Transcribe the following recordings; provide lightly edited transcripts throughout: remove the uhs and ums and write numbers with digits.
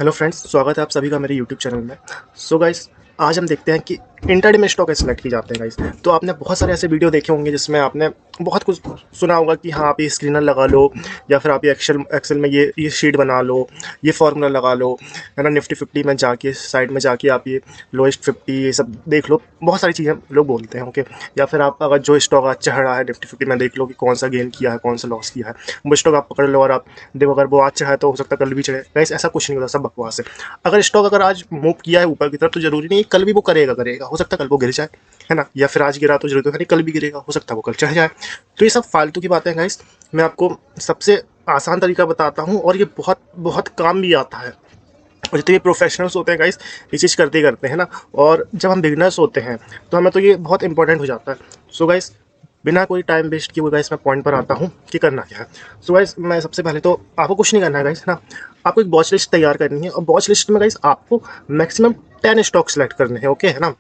Hello friends, स्वागत है आप सभी का मेरे यूट्यूब चैनल में। सो गाइस, आज हम देखते हैं कि इंट्राडे में स्टॉक कैसे सेलेक्ट की जाते हैं गाइस। तो आपने बहुत सारे ऐसे वीडियो देखे होंगे जिसमें आपने बहुत कुछ सुना होगा कि हाँ, आप ये स्क्रीनर लगा लो, या फिर आप ये एक्सेल में ये शीट बना लो, ये फार्मूला लगा लो, है ना। निफ्टी 50 में जाके साइड में जाके आप ये लोएस्ट 50 ये सब देख लो। बहुत सारी चीज़ें लोग बोलते हैं, ओके। या फिर आप अगर जो स्टॉक आज चढ़ रहा है निफ्टी 50 में, देख लो कि कौन सा गेन किया है, कौन सा लॉस किया है। वो स्टॉक आप पकड़ लो और आप देखो, अगर वो आज चढ़ा है तो हो सकता है कल भी चढ़े। गाइस, ऐसा कुछ नहीं होता, सब बकवास है। अगर स्टॉक अगर आज मूव किया है ऊपर की तरफ तो जरूरी नहीं है कल भी वो करेगा। हो सकता है कल वो गिर जाए, है ना। या फिर आज गिरा तो जरूरी है नहीं कल भी गिरेगा, हो सकता है वो कल चढ़ जाए। तो ये सब फालतू की बातें हैं गाइस। मैं आपको सबसे आसान तरीका बताता हूँ और ये बहुत बहुत काम भी आता है। और जितने भी प्रोफेशनल्स होते हैं गाइस, ये चीज़ करते ही करते हैं ना। और जब हम बिगनर्स होते हैं तो हमें तो ये बहुत इंपॉर्टेंट हो जाता है। सो गाइस, बिना कोई टाइम वेस्ट किए हुए गाइस मैं पॉइंट पर आता हूँ कि करना क्या है। सो गाइस, मैं सबसे पहले तो आपको कुछ नहीं करना है गाइस, है ना। आपको एक वॉच लिस्ट तैयार करनी है और वॉच लिस्ट में गाइस आपको मैक्सिमम 10 स्टॉक सेलेक्ट करने हैं, ओके, है ना।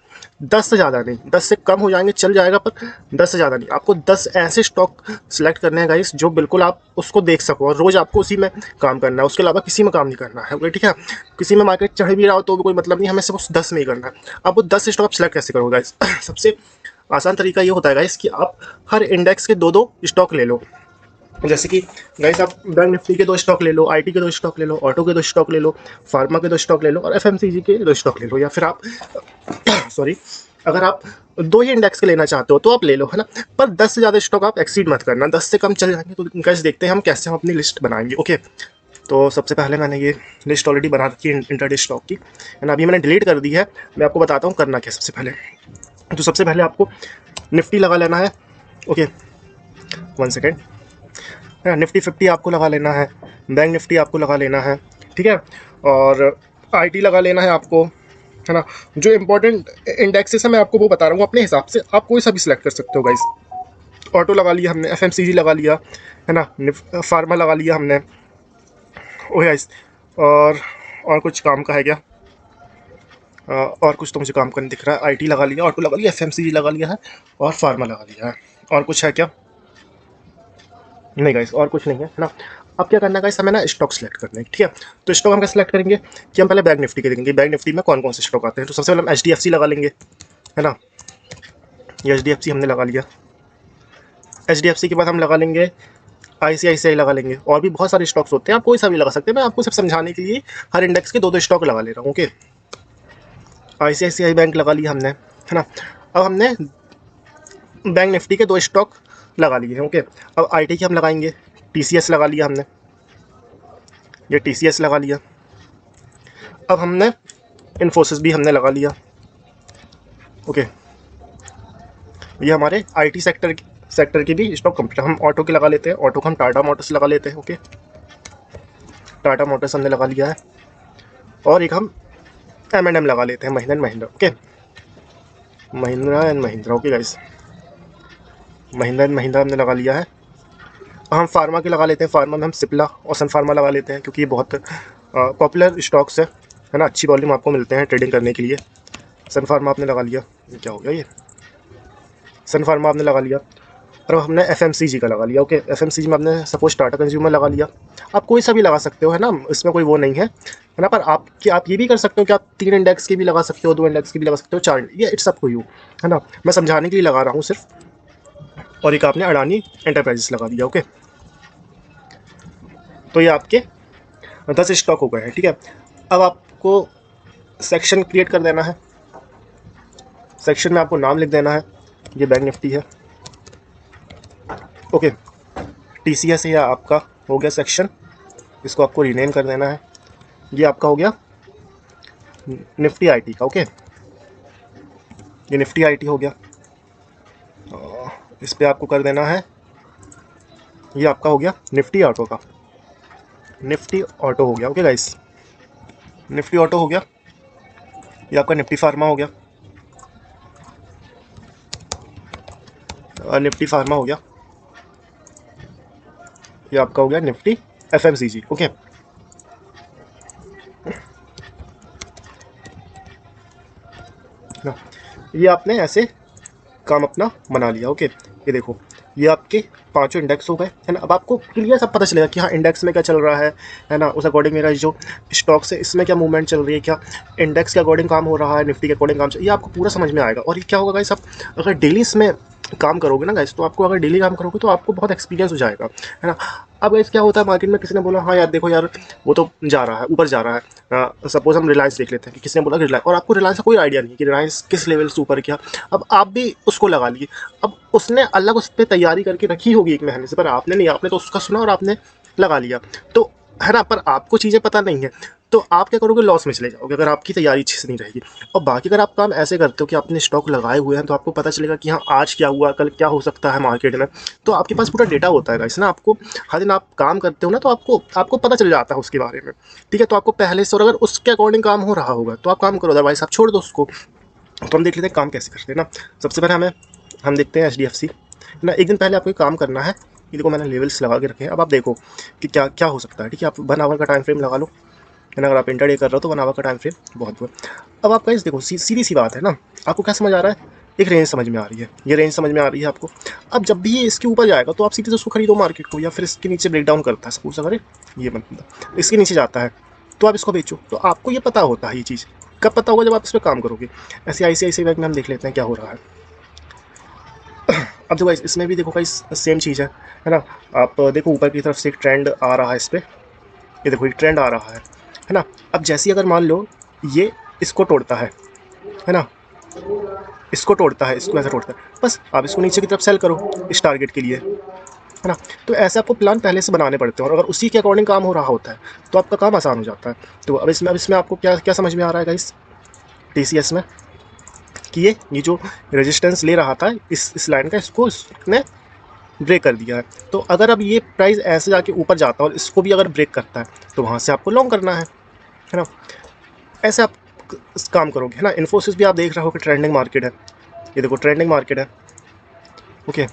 10 से ज़्यादा नहीं, 10 से कम हो जाएंगे चल जाएगा, पर 10 से ज़्यादा नहीं। आपको 10 ऐसे स्टॉक सेलेक्ट करने हैं गाइस जो बिल्कुल आप उसको देख सको और रोज़ आपको उसी में काम करना है, उसके अलावा किसी में काम नहीं करना है, ठीक है। किसी में मार्केट चढ़ भी रहा हो तो भी कोई मतलब नहीं, हमें सिर्फ उस 10 में ही करना है। अब वो 10 स्टॉक सेलेक्ट कैसे करोगे गाइस? सबसे आसान तरीका ये होता है गाइस कि आप हर इंडेक्स के दो दो स्टॉक ले लो। जैसे कि गाइस, आप बैंक निफ्टी के 2 स्टॉक ले लो, आईटी के 2 स्टॉक ले लो, ऑटो के 2 स्टॉक ले लो, फार्मा के 2 स्टॉक ले लो और एफएमसीजी के 2 स्टॉक ले लो। या फिर आप सॉरी, अगर आप 2 ही इंडेक्स के लेना चाहते हो तो आप ले लो, है ना। पर 10 से ज़्यादा स्टॉक आप एक्सीड मत करना, 10 से कम चल जाएंगे तो गाइस देखते हैं हम कैसे हम अपनी लिस्ट बनाएंगे, ओके। तो सबसे पहले मैंने ये लिस्ट ऑलरेडी बना रखी है इंट्राडे स्टॉक की, है ना। अभी मैंने डिलीट कर दी है। मैं आपको बताता हूँ करना क्या। सबसे पहले तो सबसे पहले आपको निफ्टी लगा लेना है, ओके। 1 सेकेंड, है ना। निफ्टी 50 आपको लगा लेना है, बैंक निफ्टी आपको लगा लेना है, ठीक है। और आईटी लगा लेना है आपको, है ना। जो इंपॉर्टेंट इंडेक्सेस है मैं आपको वो बता रहा हूँ, अपने हिसाब से आप कोई सा भी सिलेक्ट कर सकते हो गाइस। ऑटो लगा लिया हमने, एफएमसीजी लगा लिया, है ना। फार्मा लगा लिया हमने, ओ गाइस। और कुछ काम का है क्या? और कुछ तो मुझे काम का नहीं दिख रहा है। आईटी लगा लिया, ऑटो लगा लिया, एफएमसीजी लगा लिया है और फार्मा लगा लिया है। और कुछ है क्या? नहीं गाइस, और कुछ नहीं है ना। अब क्या करना है गाइस, हमें ना स्टॉक सेलेक्ट करना है, ठीक है। तो स्टॉक हम कैसे सेलेक्ट करेंगे कि हम पहले बैंक निफ्टी के देखेंगे, बैंक निफ्टी में कौन कौन से स्टॉक आते हैं। तो सबसे पहले हम एचडीएफसी लगा लेंगे, है ना। ये एचडीएफसी हमने लगा लिया। एचडीएफसी के बाद हम लगा लेंगे आईसीआईसीआई लगा लेंगे। और भी बहुत सारे स्टॉक्स होते हैं, आप कोई सा भी लगा सकते हैं। मैं आपको सिर्फ समझाने के लिए हर इंडेक्स के दो दो स्टॉक लगा ले रहा हूँ, ओके। आईसीआईसीआई बैंक लगा लिया हमने, है ना। अब हमने बैंक निफ्टी के 2 स्टॉक लगा लिए हैं, ओके। अब आईटी के हम लगाएंगे, टीसीएस लगा लिया हमने, ये टीसीएस लगा लिया। अब हमने इन्फोसिस भी हमने लगा लिया, ओके। ये हमारे आईटी सेक्टर की भी स्टॉक कंप्लीट। हम ऑटो के लगा लेते हैं, ऑटो को हम टाटा मोटर्स लगा लेते हैं, ओके। टाटा मोटर्स हमने लगा लिया है। और एक हम M&M लगा लेते हैं, Mahindra and Mahindra, okay. Mahindra and Mahindra, okay guys. Mahindra and Mahindra हमने लगा लिया है। हम फार्मा के लगा लेते हैं, फार्मा में हम सिप्ला और सन फार्मा लगा लेते हैं क्योंकि ये बहुत पॉपुलर स्टॉक्स है ना। अच्छी वॉल्यूम आपको मिलते हैं ट्रेडिंग करने के लिए। सन फार्मा आपने लगा लिया, ये क्या हो गया, ये सन फार्मा आपने लगा लिया। और अब हमने एफएमसीजी का लगा लिया, ओके। एफएमसीजी में आपने सपोज टाटा कंज्यूमर लगा लिया। आप कोई सा भी लगा सकते हो, है ना, इसमें कोई वो नहीं है, है ना। पर आप ये भी कर सकते हो कि आप 3 इंडेक्स के भी लगा सकते हो, 2 इंडेक्स के भी लगा सकते हो, 4, ये इट्स अप टू यू, है ना। मैं समझाने के लिए लगा रहा हूँ सिर्फ। और एक आपने अडानी एंटरप्राइजेस लगा दिया, ओके। तो ये आपके 10 स्टॉक हो गए हैं, ठीक है। अब आपको सेक्शन क्रिएट कर देना है। सेक्शन में आपको नाम लिख देना है, ये बैंक निफ्टी है, ओके। टीसीएस है, या आपका हो गया सेक्शन, इसको आपको रीनेम कर देना है। ये आपका हो गया निफ्टी आईटी का, ओके। ये निफ्टी आईटी हो गया। इस पर आपको कर देना है, ये आपका हो गया निफ्टी ऑटो का, निफ्टी ऑटो हो गया, ओके गाइस। निफ्टी ऑटो हो गया। ये आपका निफ्टी फार्मा हो गया, निफ्टी फार्मा हो गया। ये आपका हो गया निफ्टी एफएमसीजी, ओके। ना, ये आपने ऐसे काम अपना बना लिया, ओके। ये देखो, ये आपके पांचों इंडेक्स हो गए, है ना। अब आपको क्लियर सब पता चलेगा कि हाँ इंडेक्स में क्या चल रहा है ना। उस अकॉर्डिंग मेरा जो स्टॉक्स है इसमें क्या मूवमेंट चल रही है, क्या इंडेक्स के अकॉर्डिंग काम हो रहा है, निफ्टी के अकॉर्डिंग काम ये आपको पूरा समझ में आएगा। और ये क्या होगा गाइस, आप अगर डेली इसमें काम करोगे ना गाइस, तो आपको अगर डेली काम करोगे तो आपको बहुत एक्सपीरियंस हो जाएगा, है ना। अब गाइस क्या होता है, मार्केट में किसी ने बोला हाँ यार देखो यार वो तो जा रहा है, ऊपर जा रहा है। सपोज हम रिलायंस देख लेते हैं कि किसी ने बोला रिलायंस, और आपको रिलायंस का कोई आइडिया नहीं कि रिलायंस किस लेवल से ऊपर क्या। अब आप भी उसको लगा लिए। अब उसने अलग उस पर तैयारी करके रखी होगी एक महीने से, पर आपने नहीं, आपने तो उसका सुना और आपने लगा लिया, तो है ना। पर आपको चीज़ें पता नहीं है, तो आप क्या करोगे, लॉस में चले जाओगे अगर आपकी तैयारी अच्छी से नहीं रहेगी। और बाकी अगर आप काम ऐसे करते हो कि आपने स्टॉक लगाए हुए हैं, तो आपको पता चलेगा कि हाँ आज क्या हुआ, कल क्या हो सकता है मार्केट में। तो आपके पास पूरा डेटा होता है गाइस ना। आपको हर दिन आप काम करते हो ना, तो आपको आपको पता चल जाता है उसके बारे में, ठीक है। तो आपको पहले से, और अगर उसके अकॉर्डिंग काम हो रहा होगा तो आप काम करो, अदरवाइज आप छोड़ दो उसको। तो हम देख लेते हैं काम कैसे करते हैं ना। सबसे पहले हम देखते हैं HDFC ना। एक दिन पहले आपको एक काम करना है। ये देखो मैंने लेवल्स लगा के रखे हैं। अब आप देखो कि क्या क्या हो सकता है, ठीक है। आप 1 आवर का टाइम फ्रेम लगा लो, है ना। अगर आप इंटरडे कर रहे हो तो 1 आवर का टाइम फ्रेम बहुत हुआ। अब आप गाइस देखो, सीधी सी बात है ना। आपको क्या समझ आ रहा है, एक रेंज समझ में आ रही है, ये रेंज समझ में आ रही है आपको। अब जब भी ये इसके ऊपर जाएगा तो आप सीधे से उसको खरीदो मार्केट को, या फिर इसके नीचे ब्रेक डाउन करता है, सपोज अगर ये मतलब इसके नीचे जाता है तो आप इसको बेचो। तो आपको ये पता होता है, ये चीज़ कब पता होगा, जब आप इस पर काम करोगे। ऐसे ICICI बैंक में हम देख लेते हैं क्या हो रहा है। अब देखो गाइस, इसमें भी देखो गाइस सेम चीज़ है ना। आप देखो ऊपर की तरफ से एक ट्रेंड आ रहा है इस पर, ये देखो एक ट्रेंड आ रहा है ना। अब जैसे ही अगर मान लो ये इसको तोड़ता है ना, इसको तोड़ता है, इसको ऐसा तोड़ता है, बस आप इसको नीचे की तरफ सेल करो इस टारगेट के लिए, है ना। तो ऐसे आपको प्लान पहले से बनाने पड़ते हैं, और अगर उसी के अकॉर्डिंग काम हो रहा होता है तो आपका काम आसान हो जाता है। तो अब इसमें आपको क्या क्या समझ में आ रहा है गाइस, TCS में, कि ये जो रेजिस्टेंस ले रहा था इस लाइन का, इसको इसने ब्रेक कर दिया है। तो अगर अब ये प्राइस ऐसे जाके ऊपर जाता है और इसको भी अगर ब्रेक करता है, तो वहाँ से आपको लॉन्ग करना है ना। ऐसे आप काम करोगे, है ना। इन्फोसिस भी आप देख रहे हो कि ट्रेंडिंग मार्केट है, ये देखो ट्रेंडिंग मार्केट है, ओके।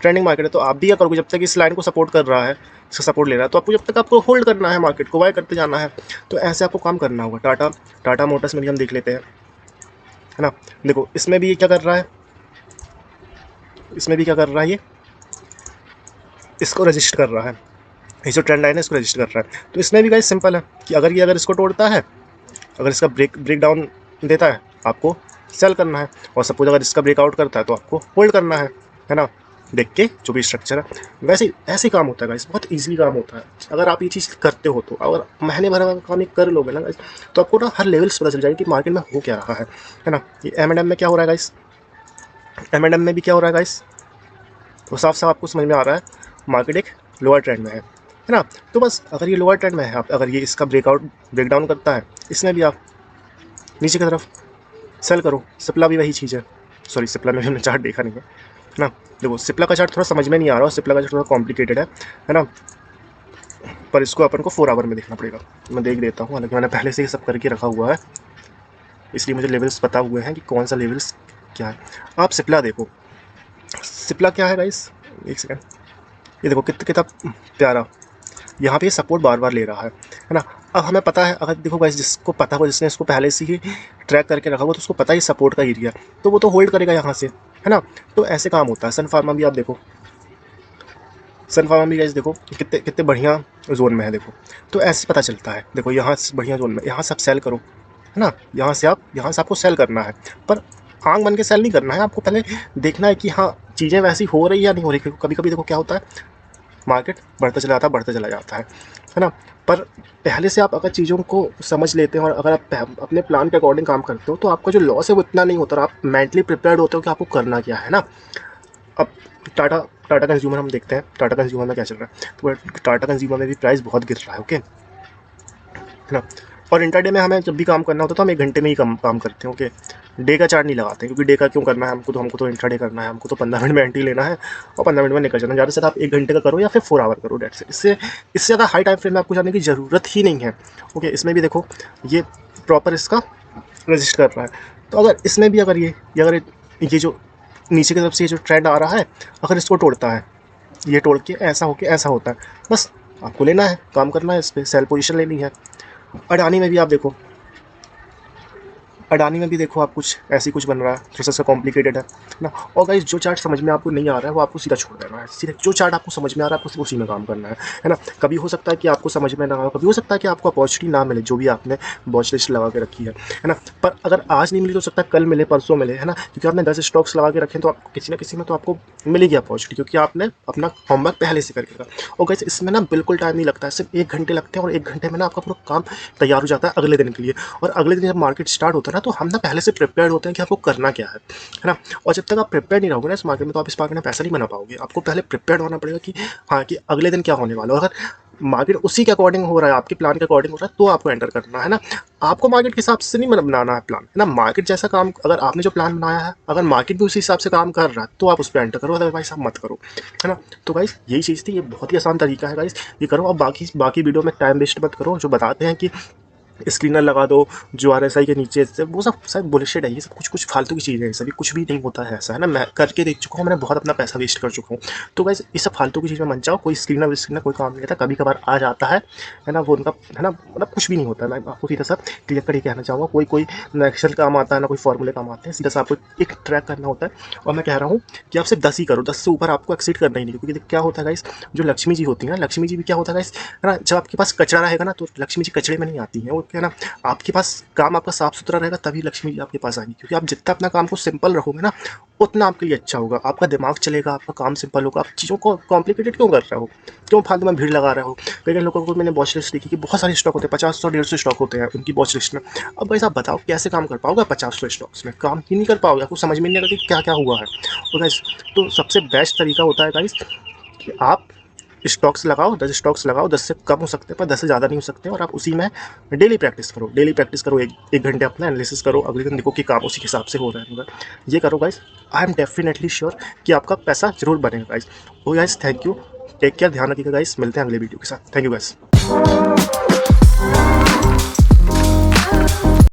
ट्रेंडिंग मार्केट है, तो आप भी क्या करोगे, जब तक इस लाइन को सपोर्ट कर रहा है, इसका सपोर्ट ले रहा है, तो आपको जब तक आपको होल्ड करना है, मार्केट को बाय करते जाना है। तो ऐसे आपको काम करना होगा। टाटा मोटर्स में भी हम देख लेते हैं, है ना। देखो इसमें भी ये क्या कर रहा है, इसमें भी क्या कर रहा है, ये इसको रजिस्ट कर रहा है, ये जो ट्रेंड लाइन है इसको रजिस्ट कर रहा है। तो इसमें भी गाइस सिंपल है कि अगर इसको तोड़ता है, अगर इसका ब्रेक डाउन देता है, आपको सेल करना है। और सपोज अगर इसका ब्रेकआउट करता है तो आपको होल्ड करना है ना। देख के जो भी स्ट्रक्चर है वैसे ऐसे ही काम होता है गाइस, बहुत इजीली काम होता है अगर आप ये चीज़ करते हो तो। अगर महीने भर का काम ये कर लोगे ना गाइस, तो आपको ना हर लेवल्स पता चल जाएगी कि मार्केट में हो क्या रहा है ना। ये M&M में क्या हो रहा है गाइस, M&M में भी क्या हो रहा है गाइस, तो साफ साफ आपको समझ में आ रहा है मार्केट एक लोअर ट्रेंड में है ना। तो बस अगर ये लोअर ट्रेंड में है, आप अगर ये इसका ब्रेकडाउन करता है, इसमें भी आप नीचे की तरफ सेल करो। सिप्ला भी वही चीज़ है, सॉरी सिप्ला में भी हमने चार्ट देखा नहीं है ना। देखो सिप्ला का चार्ट थोड़ा समझ में नहीं आ रहा, सिप्ला का चार्ट थोड़ा कॉम्प्लिकेटेड है ना। पर इसको अपन को 4 आवर में देखना पड़ेगा। मैं देख देता हूँ, हालांकि मैंने पहले से ही सब करके रखा हुआ है, इसलिए मुझे लेवल्स पता हुए हैं कि कौन सा लेवल्स क्या है। आप सिप्ला देखो, सिप्ला क्या है गाइस, एक सेकेंड। ये देखो कितना प्यारा, यहाँ पे सपोर्ट बार बार ले रहा है ना। अब हमें पता है, अगर देखो गाइस जिसको पता हो, जिसने इसको पहले से ही ट्रैक करके रखा हुआ, तो उसको पता ही सपोर्ट का एरिया, तो वो तो होल्ड करेगा यहाँ से, है ना। तो ऐसे काम होता है। सन फार्मा भी आप देखो, सन फार्मा भी गाइस देखो कितने कितने बढ़िया जोन में है, देखो। तो ऐसे पता चलता है, देखो यहाँ से बढ़िया जोन में, यहाँ से आप सेल करो, है ना। यहाँ से आपको सेल करना है, पर आंख बन के सेल नहीं करना है, आपको पहले देखना है कि हाँ चीज़ें वैसी हो रही या नहीं हो रही। कभी कभी देखो क्या होता है, मार्केट बढ़ता चला जाता है ना। पर पहले से आप अगर चीज़ों को समझ लेते हैं और अगर आप अपने प्लान के अकॉर्डिंग काम करते हो, तो आपका जो लॉस है वो इतना नहीं होता, और आप मेंटली प्रिपेयर्ड होते हो कि आपको करना क्या है ना। अब टाटा टाटा कंज्यूमर हम देखते हैं, टाटा कंज्यूमर में क्या चल रहा है। तो टाटा कंज्यूमर में भी प्राइस बहुत गिर रहा है, ओके, है ना। और इंटरडे में हमें जब भी काम करना होता है तो हम 1 घंटे में ही काम करते हैं, ओके। डे का चार्ट नहीं लगाते, क्योंकि डे का क्यों करना है हमको तो इंटरडे करना है, हमको तो 15 मिनट में एंट्री लेना है और 15 मिनट में निकल जाना। ज़्यादा से ज़्यादा आप 1 घंटे का करो या फिर 4 आवर करो, डेट्स इट। इससे ज़्यादा हाई टाइम फ्रेम में आपको जाने की ज़रूरत ही नहीं है, ओके। इसमें भी देखो ये प्रॉपर इसका रजिस्ट कर रहा है। तो अगर इसमें भी अगर अगर ये जो नीचे की तरफ से ये जो ट्रेंड आ रहा है, अगर इसको तोड़ता है, ये तोड़ के ऐसा होके ऐसा होता है, बस आपको लेना है, काम करना है, इस पर सेल पोजीशन लेनी है। अडानी में भी आप देखो, अडानी में भी देखो आप कुछ ऐसी कुछ बन रहा है, थोड़ा सा कॉम्प्लिकेटेड है ना। और गाइस जो चार्ट समझ में आपको नहीं आ रहा है वो आपको सीधा छोड़ देना है, सीधे जो चार्ट आपको समझ में आ रहा है आपको सिर्फ उसी में काम करना है ना। कभी हो सकता है कि आपको समझ में ना आए, कभी हो सकता है कि आपको अपॉर्चुनिटी ना मिले जो भी आपने वॉच लिस्ट लगा के रखी है ना। पर अगर आज नहीं मिली तो हो सकता है कल मिले, परसों मिले, है ना, क्योंकि आपने 10 स्टॉक्स लगा के रखे हैं तो आप किसी ना किसी में तो आपको मिलेगी अपॉर्चुनिटी, क्योंकि आपने अपना होमवर्क पहले से करके रखा। और गाइस इसमें ना बिल्कुल टाइम नहीं लगता है, सिर्फ 1 घंटे लगते हैं और 1 घंटे में ना आपका पूरा काम तैयार हो जाता है अगले दिन के लिए। और अगले दिन जब मार्केट स्टार्ट होता है ना तो हम ना पहले से प्रिपेयर्ड होते हैं कि आपको करना क्या है ना। और जब तक आप प्रिपेयर नहीं रहोगे ना इस मार्केट में तो आप इस मार्केट में पैसा नहीं बना पाओगे। आपको पहले प्रिपेयर्ड होना पड़ेगा कि हाँ, कि अगले दिन क्या होने वाला है। अगर मार्केट उसी के अकॉर्डिंग हो रहा है, आपके प्लान के अकॉर्डिंग हो रहा है, तो आपको एंटर करना है ना। आपको मार्केट के हिसाब से नहीं बनाना है प्लान, है ना। मार्केट जैसा काम, अगर आपने जो प्लान बनाया है अगर मार्केट भी उसी हिसाब से काम कर रहा है तो आप उस पर एंटर करो, अदरवाइज आप मत करो, है ना। तो गाइस यही चीज़ थी, ये बहुत ही आसान तरीका है गाइस, ये करो। अब बाकी वीडियो में टाइम वेस्ट मत करो। जो बताते हैं कि स्क्रीनर लगा दो जो RSI के नीचे से, वो सब बुलशिट है, ये सब कुछ फालतू की चीज़ें हैं, सभी कुछ भी नहीं होता है ऐसा, है ना। मैं करके देख चुका हूँ, मैंने बहुत अपना पैसा वेस्ट कर चुका हूँ। तो गाइस ये सब फालतू की चीज़ में मत जाओ। कोई स्क्रीनर कोई काम नहीं रहता, कभी कभार आ जाता है ना, वो उनका, है ना, मतलब कुछ भी नहीं होता है। मैं आपको सीधा सा क्लियर कर ही कहना चाहूँगा, कोई कोई ना एक्सेल काम आता है ना कोई फॉर्मूले काम आते हैं, सीधा सा आपको एक ट्रैक करना होता है। और मैं कह रहा हूँ कि आप सिर्फ 10 ही करो, 10 से ऊपर आपको एक्सीड करना ही नहीं, क्योंकि क्या होता है गाइस, जो लक्ष्मी जी होती है ना, लक्ष्मी जी भी क्या होता है गाइस, है ना, जब आपके पास कचरा रहेगा ना तो लक्ष्मी जी कचरे में नहीं आती है, वो क्या ना, आपके पास काम आपका साफ सुथरा रहेगा तभी लक्ष्मी जी आपके पास आएगी। क्योंकि आप जितना अपना काम को सिंपल रखोगे ना उतना आपके लिए अच्छा होगा, आपका दिमाग चलेगा, आपका काम सिंपल होगा। आप चीज़ों को कॉम्प्लिकेटेड क्यों कर रहे हो, क्यों फालतू में भीड़ लगा रहे हो। कई लोगों को मैंने वॉच लिस्ट देखी कि बहुत सारे स्टॉक होते हैं, 50 100 150 स्टॉक होते हैं उनकी वॉच लिस्ट में। अब भाई साहब बताओ कैसे काम कर पाओगे 50 100 स्टॉक्स में, काम ही नहीं कर पाओगे, आपको समझ में नहीं आता कि क्या क्या हुआ है। और गाइस तो सबसे बेस्ट तरीका होता है गाइस कि आप स्टॉक्स लगाओ, 10 स्टॉक्स लगाओ, 10 से कम हो सकते हैं पर 10 से ज़्यादा नहीं हो सकते। और आप उसी में डेली प्रैक्टिस करो, एक घंटे अपना एनालिसिस करो, अगले दिन देखो कि काम उसी के हिसाब से हो रहा है। ये करो guys, I am definitely sure कि आपका पैसा जरूर बनेगा guys. Oh guys thank you, take care, ध्यान रखिएगा गाइस, मिलते हैं अगले वीडियो के साथ। Thank you guys.